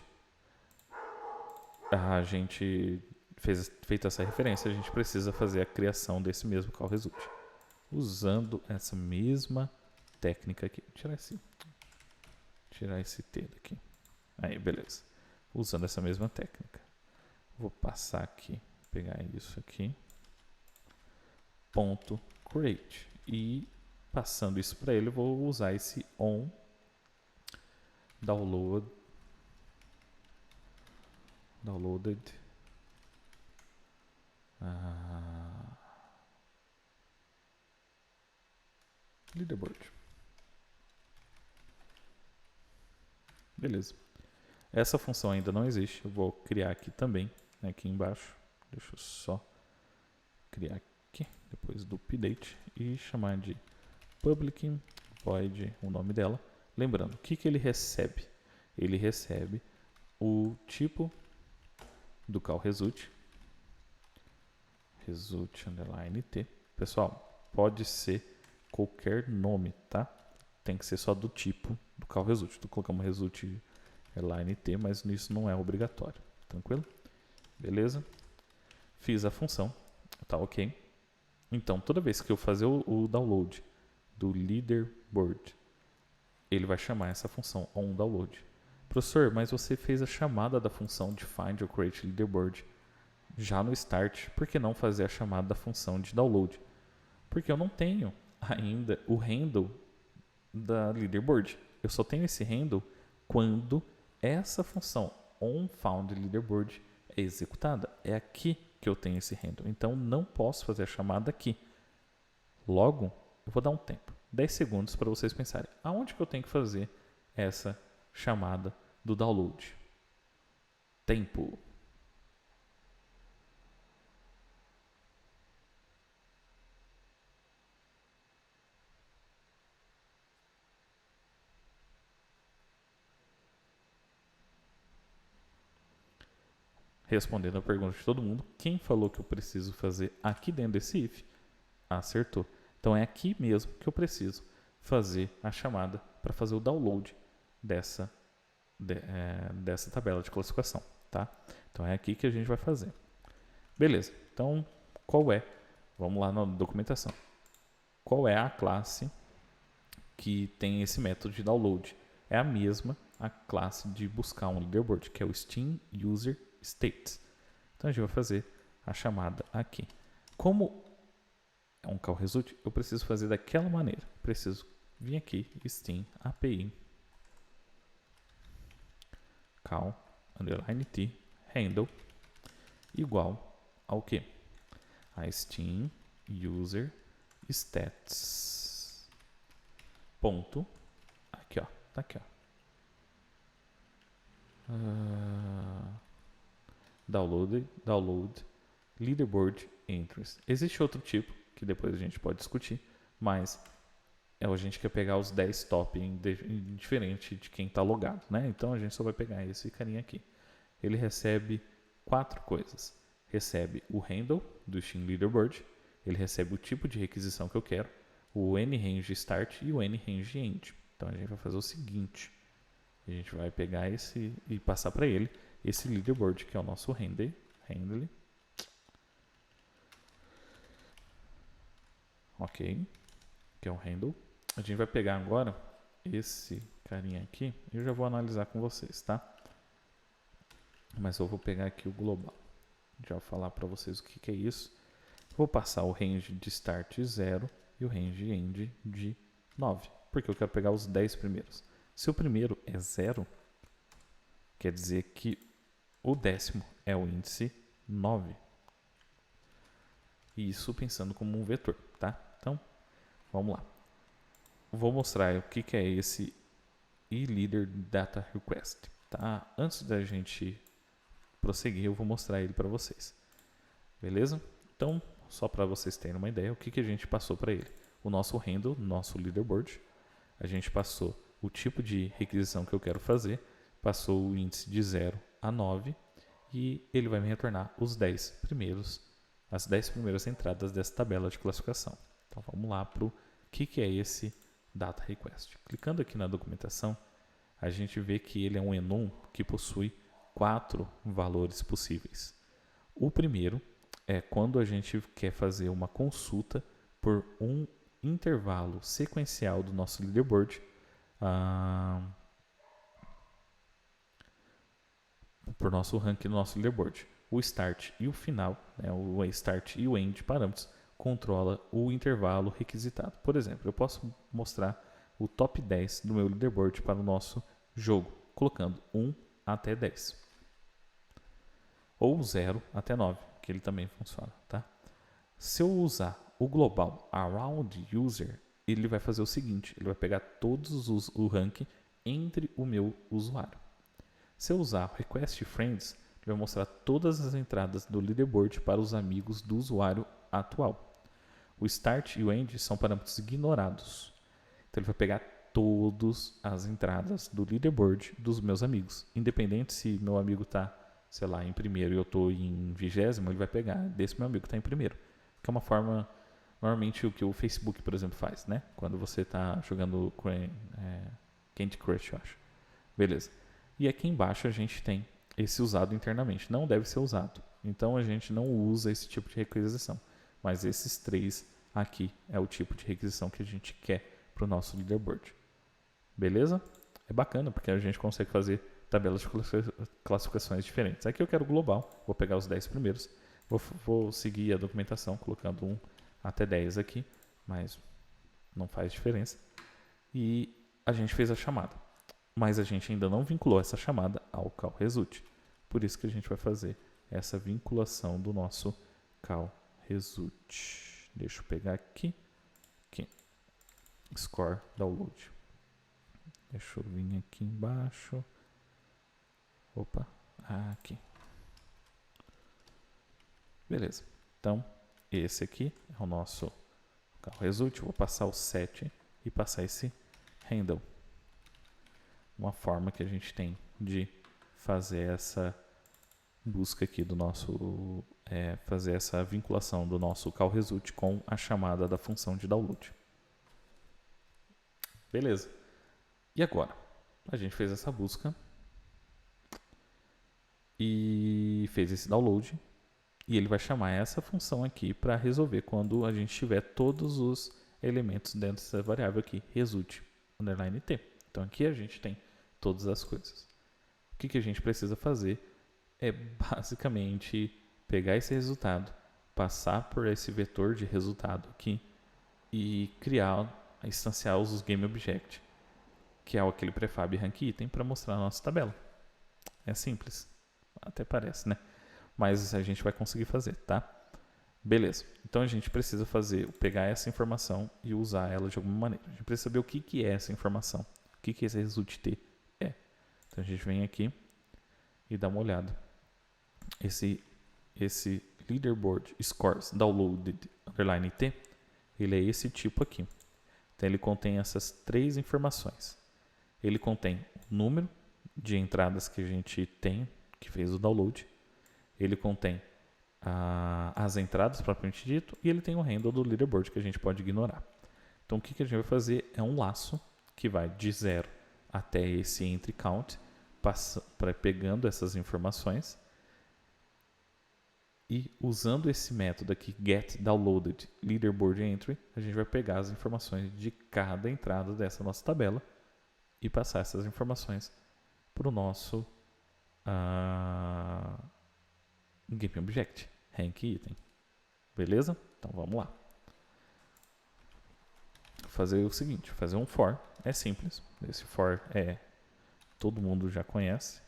a gente feita essa referência, a gente precisa fazer a criação desse mesmo call result. Usando essa mesma técnica aqui. Tirar esse T daqui. Aí, beleza. Usando essa mesma técnica. Vou passar aqui, pegar isso aqui. Ponto create. E passando isso para ele, eu vou usar esse on downloaded leaderboard. Beleza. Essa função ainda não existe. Eu vou criar aqui também, aqui embaixo. Deixa eu só criar aqui, depois do update, e chamar de public void o nome dela. Lembrando, o que ele recebe? Ele recebe o tipo do call result underline t. Pessoal, pode ser qualquer nome, tá? Tem que ser só do tipo do call result. Então colocamos result underline t, mas isso não é obrigatório. Tranquilo? Beleza? Fiz a função, tá ok? Então, toda vez que eu fazer o download do leaderboard, ele vai chamar essa função onDownload. Professor, mas você fez a chamada da função de find or create leaderboard já no start. Por que não fazer a chamada da função de download? Porque eu não tenho ainda o handle da leaderboard. Eu só tenho esse handle quando essa função onFoundLeaderboard é executada. É aqui que eu tenho esse handle. Então, não posso fazer a chamada aqui. Logo, eu vou dar um tempo. 10 segundos para vocês pensarem. Aonde que eu tenho que fazer essa chamada do download? Tempo. Respondendo a pergunta de todo mundo, quem falou que eu preciso fazer aqui dentro desse if, acertou. Então é aqui mesmo que eu preciso fazer a chamada para fazer o download dessa tabela de classificação, tá? Então é aqui que a gente vai fazer. Beleza, então qual é? Vamos lá na documentação. Qual é a classe que tem esse método de download? É a mesma, a classe de buscar um leaderboard, que é o Steam User State. Então a gente vai fazer a chamada aqui. Como é um call result, eu preciso fazer daquela maneira. Preciso vir aqui, Steam API call underline t handle igual ao quê? A Steam User Stats. Ponto. Aqui, ó. Tá aqui, ó. Download Leaderboard Entries. Existe outro tipo, que depois a gente pode discutir, mas a gente quer pegar os 10 top diferente de quem está logado, né? Então a gente só vai pegar esse carinha aqui. Ele recebe 4 coisas. Recebe o handle do Steam Leaderboard, ele recebe o tipo de requisição que eu quero, o NRange Start e o NRange End. Então a gente vai fazer o seguinte, a gente vai pegar esse e passar para ele esse leaderboard que é o nosso handle, ok, que é o handle. A gente vai pegar agora esse carinha aqui, eu já vou analisar com vocês, tá? Mas eu vou pegar aqui o global, já vou falar para vocês o que é isso. Vou passar o range de start de 0 e o range end de 9, porque eu quero pegar os 10 primeiros. Se o primeiro é 0, quer dizer que o 10º é o índice 9. E isso pensando como um vetor, tá? Então, vamos lá. Vou mostrar o que é esse eLeader Data Request, tá? Antes da gente prosseguir, eu vou mostrar ele para vocês. Beleza? Então, só para vocês terem uma ideia, o que a gente passou para ele? O nosso handle, nosso leaderboard, a gente passou o tipo de requisição que eu quero fazer, passou o índice de 0 a 9 e ele vai me retornar os 10 primeiros, as 10 primeiras entradas dessa tabela de classificação. Então vamos lá para o que é esse Data Request. Clicando aqui na documentação, a gente vê que ele é um enum que possui 4 valores possíveis. O primeiro é quando a gente quer fazer uma consulta por um intervalo sequencial do nosso leaderboard, por nosso ranking do nosso leaderboard. O start e o final, né, o start e o end parâmetros, controla o intervalo requisitado. Por exemplo, eu posso mostrar o top 10 do meu leaderboard para o nosso jogo, colocando 1 até 10. Ou 0 até 9, que ele também funciona, tá? Se eu usar o global around user, ele vai fazer o seguinte, ele vai pegar todos o ranking entre o meu usuário. Se eu usar request friends, ele vai mostrar todas as entradas do leaderboard para os amigos do usuário atual. O start e o end são parâmetros ignorados. Então ele vai pegar todas as entradas do leaderboard dos meus amigos. Independente se meu amigo está, sei lá, em primeiro e eu estou em 20º, ele vai pegar desse meu amigo que está em primeiro. Que é uma forma, normalmente, o que o Facebook, por exemplo, faz, né? Quando você está jogando Candy Crush, eu acho. Beleza. E aqui embaixo a gente tem esse usado internamente. Não deve ser usado. Então a gente não usa esse tipo de requisição. Mas esses 3 aqui é o tipo de requisição que a gente quer para o nosso leaderboard. Beleza? É bacana porque a gente consegue fazer tabelas de classificações diferentes. Aqui eu quero global. Vou pegar os 10 primeiros. Vou seguir a documentação colocando 1 até 10 aqui. Mas não faz diferença. E a gente fez a chamada. Mas a gente ainda não vinculou essa chamada ao call result. Por isso que a gente vai fazer essa vinculação do nosso call result. Deixa eu pegar aqui. Score download. Deixa eu vir aqui embaixo. Opa, aqui. Beleza. Então, esse aqui é o nosso call result. Vou passar o 7 e passar esse handle. Uma forma que a gente tem de fazer essa busca aqui do nosso, fazer essa vinculação do nosso call result com a chamada da função de download. Beleza. E agora? A gente fez essa busca e fez esse download e ele vai chamar essa função aqui para resolver quando a gente tiver todos os elementos dentro dessa variável aqui, result _t. Então aqui a gente tem todas as coisas. O que a gente precisa fazer é basicamente pegar esse resultado, passar por esse vetor de resultado aqui e instanciar os GameObject, que é aquele prefab rank item para mostrar a nossa tabela. É simples, até parece, né? mas a gente vai conseguir fazer, tá? Beleza. Então a gente precisa pegar essa informação e usar ela de alguma maneira. A gente precisa saber o que é essa informação, o que esse result T é. Então a gente vem aqui e dá uma olhada. Esse leaderboard scores downloaded underline T, ele é esse tipo aqui. Então ele contém essas 3 informações. Ele contém o número de entradas que a gente tem, que fez o download. Ele contém as entradas propriamente dito, e ele tem o handle do leaderboard que a gente pode ignorar. Então o que a gente vai fazer é um laço que vai de 0 até esse entry count, pegando essas informações e usando esse método aqui get downloaded leaderboard entry, a gente vai pegar as informações de cada entrada dessa nossa tabela e passar essas informações para o nosso Game Object, rank item. Beleza? Então vamos lá. Fazer o seguinte, fazer um for, é simples. Esse for todo mundo já conhece.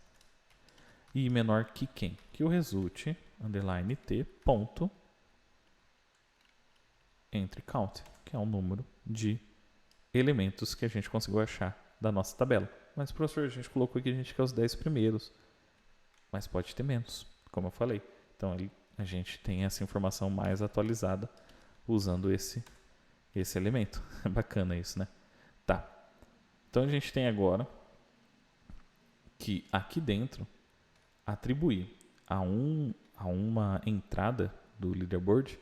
E menor que quem? Que o result underline t ponto entry count, que é o número de elementos que a gente conseguiu achar da nossa tabela. Mas, professor, a gente colocou aqui, a gente quer os 10 primeiros, mas pode ter menos, como eu falei. Então a gente tem essa informação mais atualizada usando esse elemento. É bacana isso, né? Tá. Então a gente tem agora que aqui dentro atribuir a uma entrada do leaderboard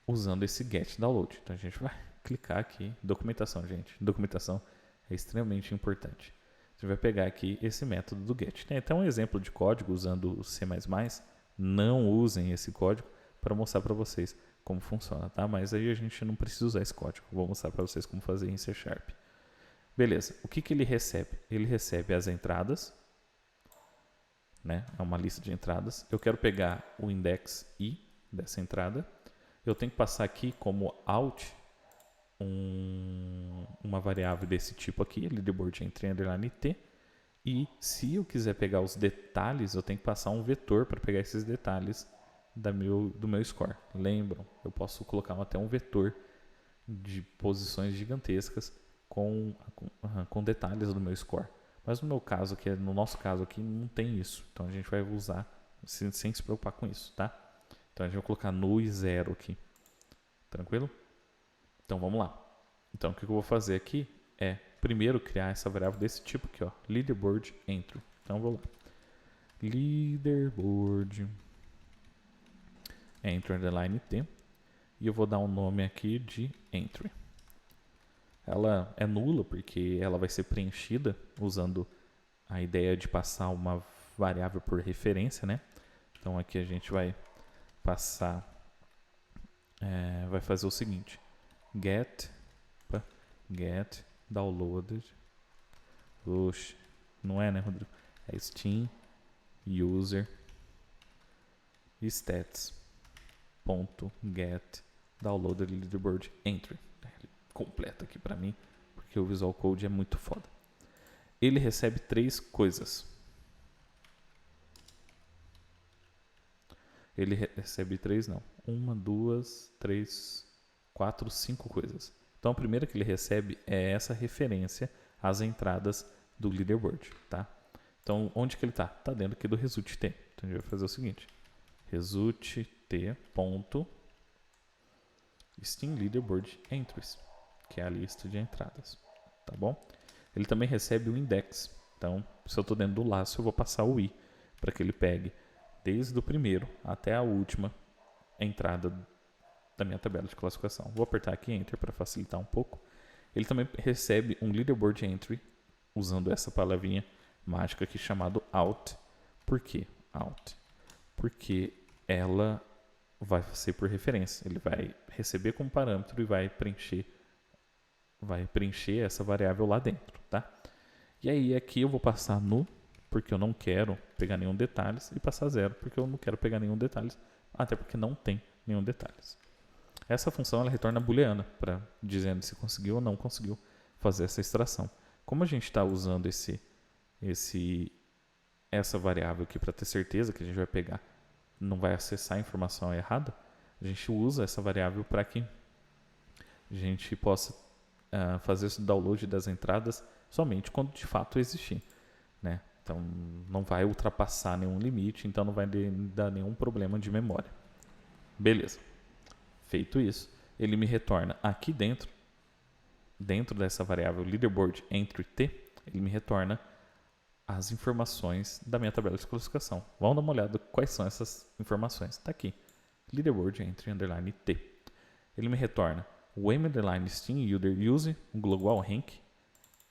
usando esse get download. Então a gente vai clicar aqui, documentação, gente. Documentação é extremamente importante. Você vai pegar aqui esse método do get. Tem até um exemplo de código usando o C++. Não usem esse código para mostrar para vocês como funciona, tá? Mas aí a gente não precisa usar esse código. Vou mostrar para vocês como fazer em C#. Beleza. O que ele recebe? Ele recebe as entradas, né? É uma lista de entradas. Eu quero pegar o index I dessa entrada. Eu tenho que passar aqui como out uma variável desse tipo aqui, leaderboard entry underline t. E se eu quiser pegar os detalhes, eu tenho que passar um vetor para pegar esses detalhes do meu score. Lembram? Eu posso colocar até um vetor de posições gigantescas com detalhes do meu score. Mas no nosso caso aqui, não tem isso. Então a gente vai usar sem se preocupar com isso, tá? Então a gente vai colocar null e 0 aqui. Tranquilo? Então vamos lá. Então o que eu vou fazer aqui é primeiro criar essa variável desse tipo aqui, ó, leaderboard entry. Então eu vou lá. Leaderboard entry underline t. E eu vou dar um nome aqui de entry. Ela é nula porque ela vai ser preenchida usando a ideia de passar uma variável por referência, né? Então aqui a gente vai passar, vai fazer o seguinte: get downloaded. Oxe, não é, né, Rodrigo? É Steam user stats ponto get downloaded leaderboard entry. Completo aqui para mim, porque o Visual Code é muito foda. Ele recebe 3 coisas. Ele recebe 3, não. 1, 2, 3, 4, 5 coisas. Então a primeira que ele recebe é essa referência às entradas do leaderboard, tá? Então onde que ele está? Está dentro aqui do result t. Então a gente vai fazer o seguinte: result t ponto Steam leaderboard entries, que é a lista de entradas, tá bom? Ele também recebe o index. Então, se eu estou dentro do laço, eu vou passar o i para que ele pegue desde o primeiro até a última entrada da minha tabela de classificação. Vou apertar aqui Enter para facilitar um pouco. Ele também recebe um leaderboard entry usando essa palavrinha mágica aqui chamado out. Por quê? Out. Porque ela vai ser por referência. Ele vai receber como parâmetro e vai preencher essa variável lá dentro, tá? E aí aqui eu vou passar null, porque eu não quero pegar nenhum detalhes, e passar 0, porque eu não quero pegar nenhum detalhes, até porque não tem nenhum detalhes. Essa função ela retorna booleana, dizendo se conseguiu ou não conseguiu fazer essa extração. Como a gente está usando essa variável aqui para ter certeza que a gente vai pegar não vai acessar a informação errada, a gente usa essa variável para que a gente possa fazer esse download das entradas somente quando de fato existir, né? Então não vai ultrapassar nenhum limite, então não vai dar nenhum problema de memória. Beleza. Feito isso, ele me retorna aqui dentro dessa variável leaderboard entry t, ele me retorna as informações da minha tabela de classificação. Vamos dar uma olhada quais são essas informações. Está aqui, leaderboard entry underline t. Ele me retorna o m underline steam user use, o global rank,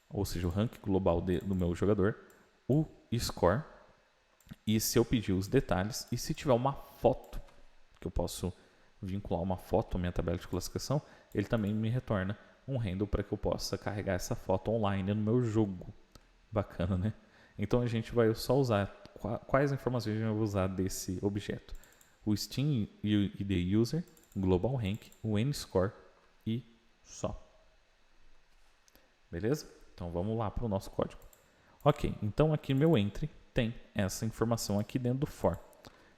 ou seja, o rank global do meu jogador, o score, e se eu pedir os detalhes, e se tiver uma foto, que eu posso vincular uma foto à minha tabela de classificação, ele também me retorna um handle para que eu possa carregar essa foto online no meu jogo. Bacana, né? Então a gente vai só usar quais informações a gente vai usar desse objeto: o Steam ID User, o Global Rank, o N-Score e só. Beleza? Então vamos lá para o nosso código. Ok, então aqui no meu entry tem essa informação aqui dentro do for.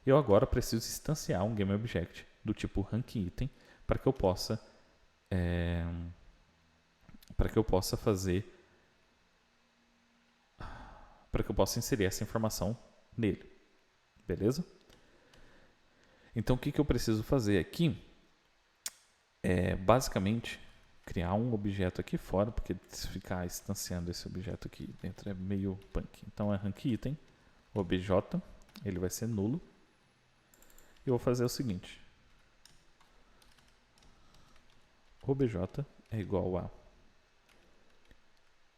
Eu agora preciso instanciar um GameObject do tipo rankItem para que eu possa inserir essa informação nele. Beleza? Então o que eu preciso fazer aqui é basicamente criar um objeto aqui fora, porque se ficar instanciando esse objeto aqui dentro é meio punk. Então é rankItem, obj, ele vai ser nulo. E eu vou fazer o seguinte: obj é igual a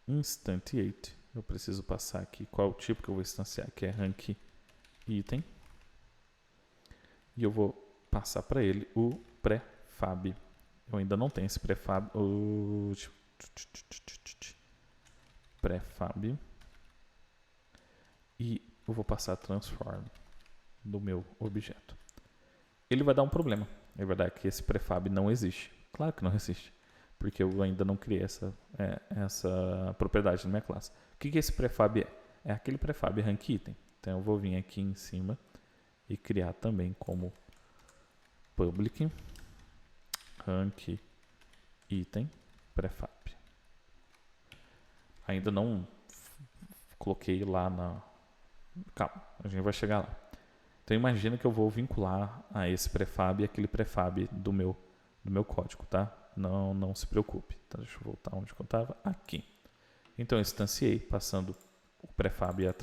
instantiate. Eu preciso passar aqui qual o tipo que eu vou instanciar, que é rankItem. E eu vou passar para ele o prefab. Eu ainda não tenho esse prefab. Prefab. E eu vou passar transform do meu objeto. Ele vai dar um problema. Ele vai dar que esse prefab não existe. Claro que não existe, porque eu ainda não criei essa propriedade na minha classe. O que esse prefab é? É aquele prefab rankItem. Então eu vou vir aqui em cima e criar também como public rankItem prefab. Ainda não coloquei lá na... Calma, a gente vai chegar lá. Então imagina que eu vou vincular a esse prefab aquele prefab do meu código, tá? Não se preocupe. Então, deixa eu voltar onde eu estava. Aqui. Então eu instanciei, passando o prefab e a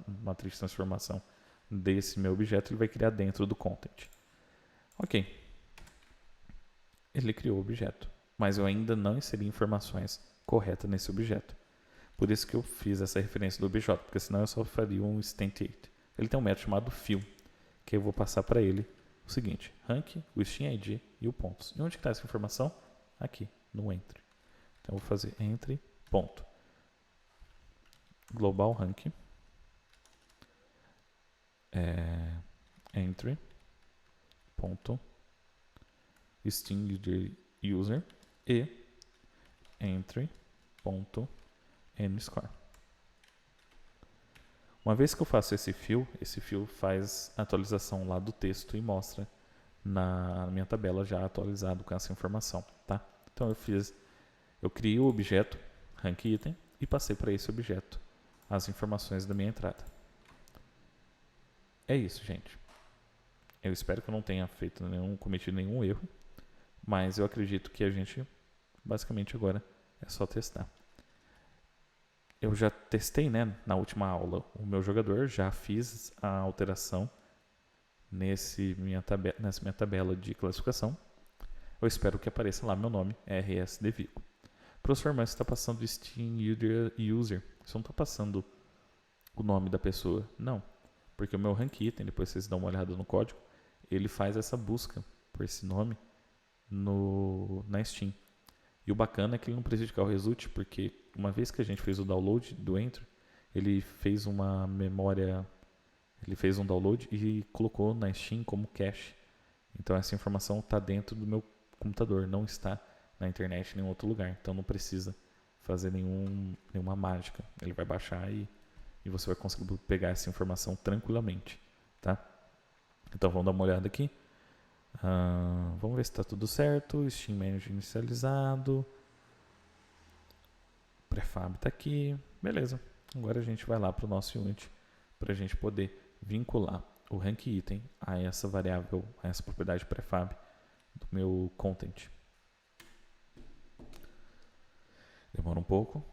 matriz de transformação desse meu objeto, ele vai criar dentro do content. Ok. Ele criou o objeto, mas eu ainda não inseri informações corretas nesse objeto. Por isso que eu fiz essa referência do objeto, porque senão eu só faria um instantiate. Ele tem um método chamado fill, que eu vou passar para ele o seguinte: rank, o Steam ID e o pontos. E onde está essa informação? Aqui, no entry. Então eu vou fazer entry, ponto, global rank, entry, ponto, Steam ID user e entry, ponto, N-score. Uma vez que eu faço esse fill faz a atualização lá do texto e mostra na minha tabela já atualizado com essa informação, tá? Então eu criei o objeto rankItem e passei para esse objeto as informações da minha entrada. É isso, gente. Eu espero que eu não tenha cometido nenhum erro, mas eu acredito que a gente basicamente agora é só testar. Eu já testei, né, na última aula o meu jogador, já fiz a alteração nessa minha tabela de classificação. Eu espero que apareça lá meu nome, RS Devico. Professor, mas você está passando o Steam User, você não está passando o nome da pessoa. Não, porque o meu rankItem, depois vocês dão uma olhada no código, ele faz essa busca por esse nome na Steam. E o bacana é que ele não prejudica o result, porque uma vez que a gente fez o download do entry, ele fez uma memória, ele fez um download e colocou na Steam como cache. Então essa informação está dentro do meu computador, não está na internet em nenhum outro lugar. Então não precisa fazer nenhuma mágica. Ele vai baixar e você vai conseguir pegar essa informação tranquilamente, tá? Então vamos dar uma olhada aqui. Vamos ver se está tudo certo. Steam Manager inicializado. Prefab está aqui. Beleza. Agora a gente vai lá para o nosso Unity para a gente poder vincular o rank item a essa variável, a essa propriedade prefab do meu content. Demora um pouco.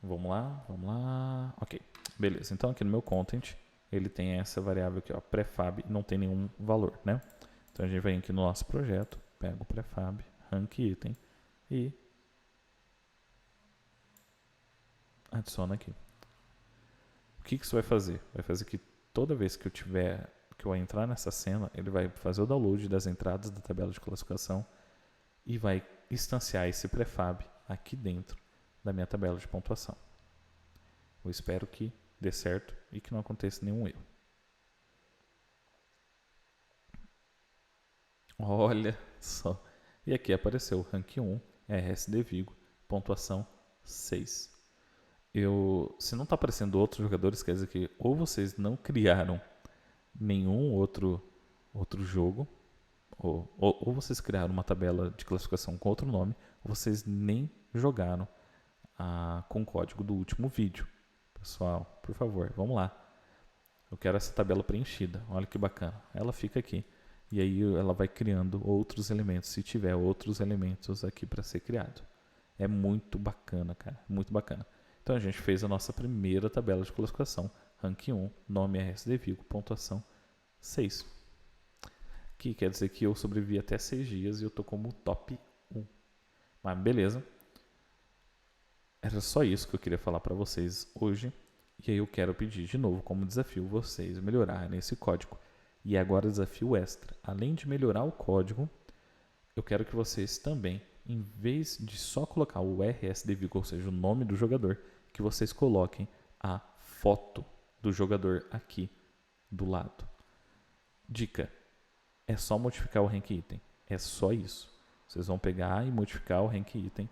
Vamos lá. Ok, beleza. Então aqui no meu content, ele tem essa variável aqui, ó, prefab, não tem nenhum valor, né? Então a gente vem aqui no nosso projeto, pega o prefab, rank item e adiciona aqui. O que isso vai fazer? Vai fazer que toda vez que eu entrar nessa cena, ele vai fazer o download das entradas da tabela de classificação e vai instanciar esse prefab aqui dentro da minha tabela de pontuação. Eu espero que dê certo e que não aconteça nenhum erro. Olha só. E aqui apareceu rank 1, RSD Vigo, pontuação 6. Se não está aparecendo outros jogadores, quer dizer que ou vocês não criaram nenhum outro jogo, ou vocês criaram uma tabela de classificação com outro nome, ou vocês nem jogaram com o código do último vídeo. Pessoal, por favor, vamos lá. Eu quero essa tabela preenchida. Olha que bacana. Ela fica aqui. E aí ela vai criando outros elementos, se tiver outros elementos aqui para ser criado. É muito bacana, cara. Muito bacana. Então a gente fez a nossa primeira tabela de classificação. Rank 1, nome RSD Vigo, pontuação 6. Que quer dizer que eu sobrevivi até 6 dias e eu tô como top 1. Mas beleza. Era só isso que eu queria falar para vocês hoje. E aí eu quero pedir de novo como desafio vocês melhorarem esse código. E agora desafio extra. Além de melhorar o código, eu quero que vocês também, em vez de só colocar o RSD Vigo, ou seja, o nome do jogador, que vocês coloquem a foto do jogador aqui do lado. Dica, é só modificar o rank item. É só isso. Vocês vão pegar e modificar o rank item.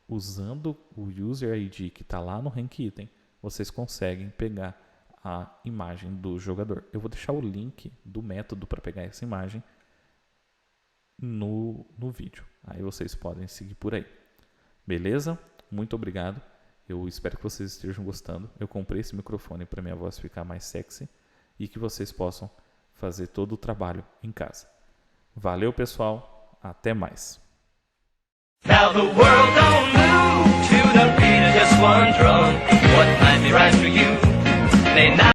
Usando o user ID que está lá no rank item, vocês conseguem pegar a imagem do jogador. Eu vou deixar o link do método para pegar essa imagem no vídeo. Aí vocês podem seguir por aí. Beleza? Muito obrigado. Eu espero que vocês estejam gostando. Eu comprei esse microfone para minha voz ficar mais sexy e que vocês possam fazer todo o trabalho em casa. Valeu, pessoal. Até mais. Now the world don't move to the beat of just one drum. What might be right for you may not